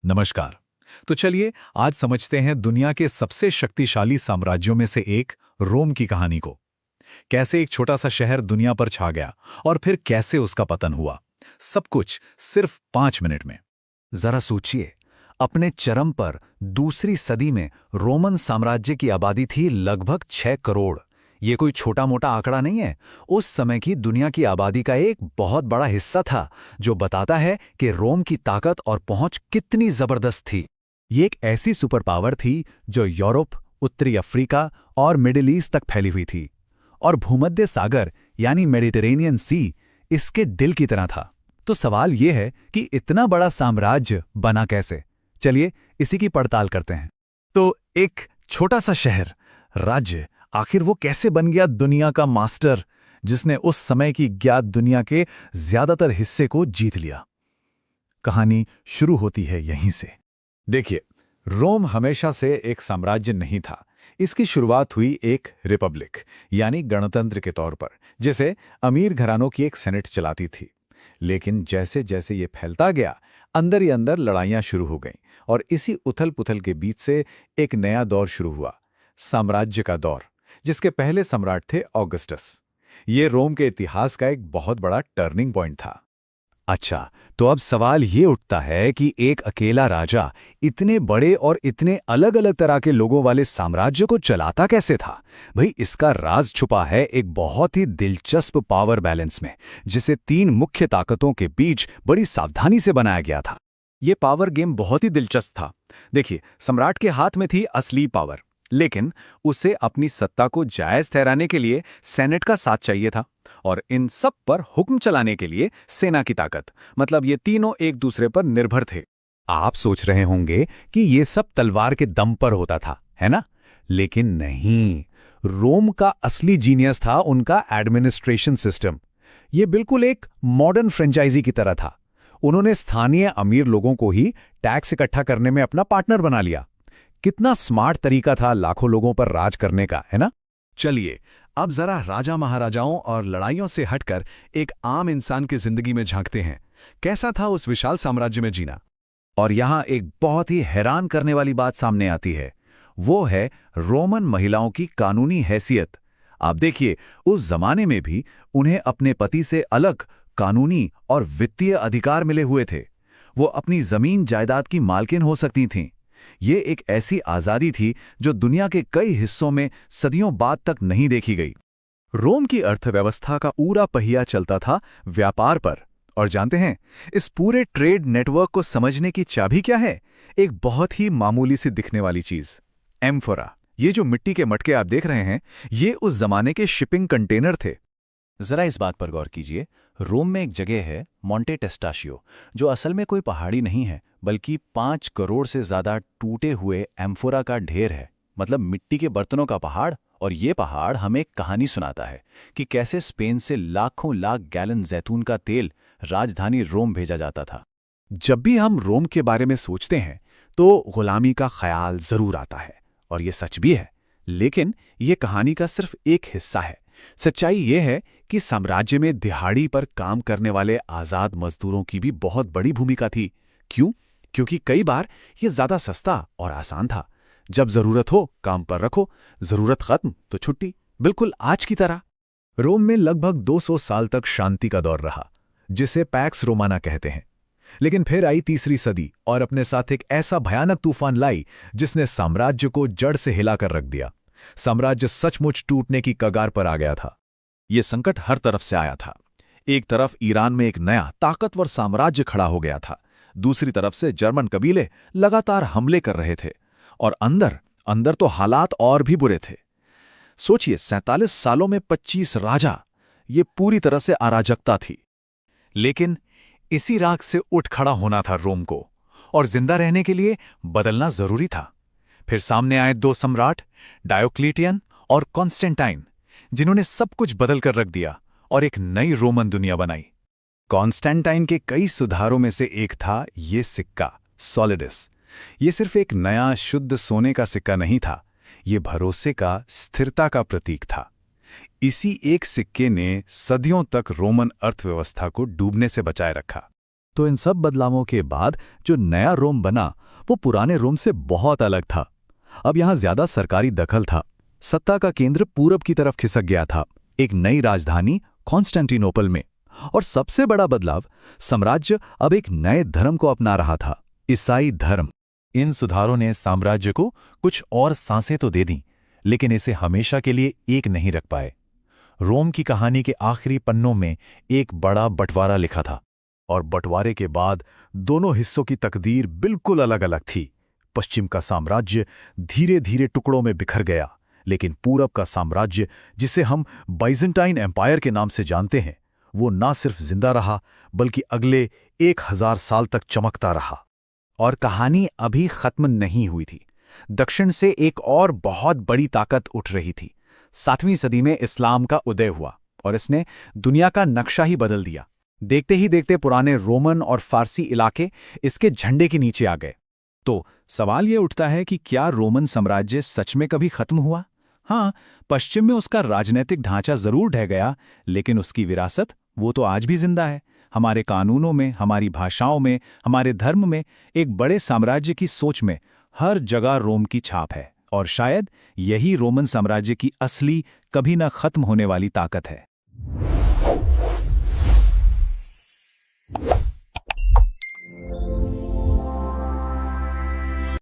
नमस्कार। तो चलिए आज समझते हैं दुनिया के सबसे शक्तिशाली साम्राज्यों में से एक रोम की कहानी को। कैसे एक छोटा सा शहर दुनिया पर छा गया और फिर कैसे उसका पतन हुआ, सब कुछ सिर्फ 5 मिनट में। जरा सोचिए, अपने चरम पर दूसरी सदी में रोमन साम्राज्य की आबादी थी लगभग 6 करोड़। ये कोई छोटा मोटा आंकड़ा नहीं है। उस समय की दुनिया की आबादी का एक बहुत बड़ा हिस्सा था, जो बताता है कि रोम की ताकत और पहुंच कितनी जबरदस्त थी। ये एक ऐसी सुपर पावर थी जो यूरोप, उत्तरी अफ्रीका और मिडिल ईस्ट तक फैली हुई थी, और भूमध्य सागर यानी मेडिटेरेनियन सी इसके दिल की तरह था। तो सवाल ये है कि इतना बड़ा साम्राज्य बना कैसे? चलिए इसी की पड़ताल करते हैं। तो एक छोटा सा शहर, राज्य, आखिर वो कैसे बन गया दुनिया का मास्टर, जिसने उस समय की ज्ञात दुनिया के ज्यादातर हिस्से को जीत लिया? कहानी शुरू होती है यहीं से। देखिए, रोम हमेशा से एक साम्राज्य नहीं था। इसकी शुरुआत हुई एक रिपब्लिक यानी गणतंत्र के तौर पर, जिसे अमीर घरानों की एक सेनेट चलाती थी। लेकिन जैसे जैसे ये फैलता गया, अंदर ही अंदर लड़ाइयां शुरू हो गईं, और इसी उथल पुथल के बीच से एक नया दौर शुरू हुआ, साम्राज्य का दौर, जिसके पहले सम्राट थे ऑगस्टस। ये रोम के इतिहास का एक बहुत बड़ा टर्निंग पॉइंट था। अच्छा, तो अब सवाल ये उठता है कि एक अकेला राजा इतने बड़े और इतने अलग अलग तरह के लोगों वाले साम्राज्य को चलाता कैसे था? भाई, इसका राज छुपा है एक बहुत ही दिलचस्प पावर बैलेंस में, जिसे 3 मुख्य ताकतों के बीच बड़ी सावधानी से बनाया गया था। ये पावर गेम बहुत ही दिलचस्प था। देखिए, सम्राट के हाथ में थी असली पावर, लेकिन उसे अपनी सत्ता को जायज ठहराने के लिए सेनेट का साथ चाहिए था, और इन सब पर हुक्म चलाने के लिए सेना की ताकत। मतलब ये तीनों एक दूसरे पर निर्भर थे। आप सोच रहे होंगे कि ये सब तलवार के दम पर होता था, है ना? लेकिन नहीं, रोम का असली जीनियस था उनका एडमिनिस्ट्रेशन सिस्टम। ये बिल्कुल एक मॉडर्न फ्रेंचाइजी की तरह था। उन्होंने स्थानीय अमीर लोगों को ही टैक्स इकट्ठा करने में अपना पार्टनर बना लिया। कितना स्मार्ट तरीका था लाखों लोगों पर राज करने का, है ना? चलिए अब जरा राजा महाराजाओं और लड़ाइयों से हटकर एक आम इंसान की जिंदगी में झांकते हैं। कैसा था उस विशाल साम्राज्य में जीना? और यहां एक बहुत ही हैरान करने वाली बात सामने आती है। वो है रोमन महिलाओं की कानूनी हैसियत। आप देखिए, उस जमाने में भी उन्हें अपने पति से अलग कानूनी और वित्तीय अधिकार मिले हुए थे। वो अपनी जमीन जायदाद की मालकिन हो सकती थीं। ये एक ऐसी आजादी थी जो दुनिया के कई हिस्सों में सदियों बाद तक नहीं देखी गई। रोम की अर्थव्यवस्था का पूरा पहिया चलता था व्यापार पर। और जानते हैं, इस पूरे ट्रेड नेटवर्क को समझने की चाबी क्या है? एक बहुत ही मामूली सी दिखने वाली चीज, एम्फोरा। ये जो मिट्टी के मटके आप देख रहे हैं, ये उस जमाने के शिपिंग कंटेनर थे। जरा इस बात पर गौर कीजिए, रोम में एक जगह है मॉन्टे टेस्टाशियो, जो असल में कोई पहाड़ी नहीं है, बल्कि 5 करोड़ से ज्यादा टूटे हुए एम्फोरा का ढेर है। मतलब मिट्टी के बर्तनों का पहाड़। और ये पहाड़ हमें एक कहानी सुनाता है कि कैसे स्पेन से लाखों लाख गैलन जैतून का तेल राजधानी रोम भेजा जाता था। जब भी हम रोम के बारे में सोचते हैं तो गुलामी का ख्याल जरूर आता है, और ये सच भी है। लेकिन ये कहानी का सिर्फ एक हिस्सा है। सच्चाई ये है कि साम्राज्य में दिहाड़ी पर काम करने वाले आजाद मजदूरों की भी बहुत बड़ी भूमिका थी। क्यों? क्योंकि कई बार ये ज्यादा सस्ता और आसान था। जब जरूरत हो काम पर रखो, जरूरत खत्म तो छुट्टी, बिल्कुल आज की तरह। रोम में लगभग 200 साल तक शांति का दौर रहा, जिसे पैक्स रोमाना कहते हैं। लेकिन फिर आई तीसरी सदी और अपने साथ एक ऐसा भयानक तूफान लाई जिसने साम्राज्य को जड़ से हिलाकर रख दिया। साम्राज्य सचमुच टूटने की कगार पर आ गया था। यह संकट हर तरफ से आया था। एक तरफ ईरान में एक नया ताकतवर साम्राज्य खड़ा हो गया था, दूसरी तरफ से जर्मन कबीले लगातार हमले कर रहे थे, और अंदर तो हालात और भी बुरे थे। सोचिए, 47 सालों में 25 राजा, ये पूरी तरह से अराजकता थी। लेकिन इसी राख से उठ खड़ा होना था रोम को, और जिंदा रहने के लिए बदलना जरूरी था। फिर सामने आए 2 सम्राट, डायोक्लिटियन और कॉन्स्टेंटाइन, जिन्होंने सब कुछ बदल कर रख दिया और एक नई रोमन दुनिया बनाई। कॉन्स्टेंटाइन के कई सुधारों में से एक था ये सिक्का, सॉलिडस। ये सिर्फ एक नया शुद्ध सोने का सिक्का नहीं था, ये भरोसे का, स्थिरता का प्रतीक था। इसी एक सिक्के ने सदियों तक रोमन अर्थव्यवस्था को डूबने से बचाए रखा। तो इन सब बदलावों के बाद जो नया रोम बना वो पुराने रोम से बहुत अलग था। अब यहां ज्यादा सरकारी दखल था, सत्ता का केंद्र पूरब की तरफ खिसक गया था, एक नई राजधानी कॉन्स्टेंटिनोपल में। और सबसे बड़ा बदलाव, साम्राज्य अब एक नए धर्म को अपना रहा था, ईसाई धर्म। इन सुधारों ने साम्राज्य को कुछ और सांसें तो दे दी, लेकिन इसे हमेशा के लिए एक नहीं रख पाए। रोम की कहानी के आखिरी पन्नों में एक बड़ा बंटवारा लिखा था, और बंटवारे के बाद दोनों हिस्सों की तकदीर बिल्कुल अलग अलग थी। पश्चिम का साम्राज्य धीरे धीरे टुकड़ों में बिखर गया, लेकिन पूरब का साम्राज्य, जिसे हम बाइजेंटाइन एम्पायर के नाम से जानते हैं, वो ना सिर्फ जिंदा रहा बल्कि अगले 1000 साल तक चमकता रहा। और कहानी अभी खत्म नहीं हुई थी। दक्षिण से एक और बहुत बड़ी ताकत उठ रही थी। 7वीं सदी में इस्लाम का उदय हुआ और इसने दुनिया का नक्शा ही बदल दिया। देखते ही देखते पुराने रोमन और फारसी इलाके इसके झंडे के नीचे आ गए। तो सवाल ये उठता है कि क्या रोमन साम्राज्य सच में कभी खत्म हुआ? हाँ, पश्चिम में उसका राजनीतिक ढांचा जरूर ढह गया, लेकिन उसकी विरासत वो तो आज भी जिंदा है। हमारे कानूनों में, हमारी भाषाओं में, हमारे धर्म में, एक बड़े साम्राज्य की सोच में हर जगह रोम की छाप है। और शायद यही रोमन साम्राज्य की असली, कभी न खत्म होने वाली ताकत है।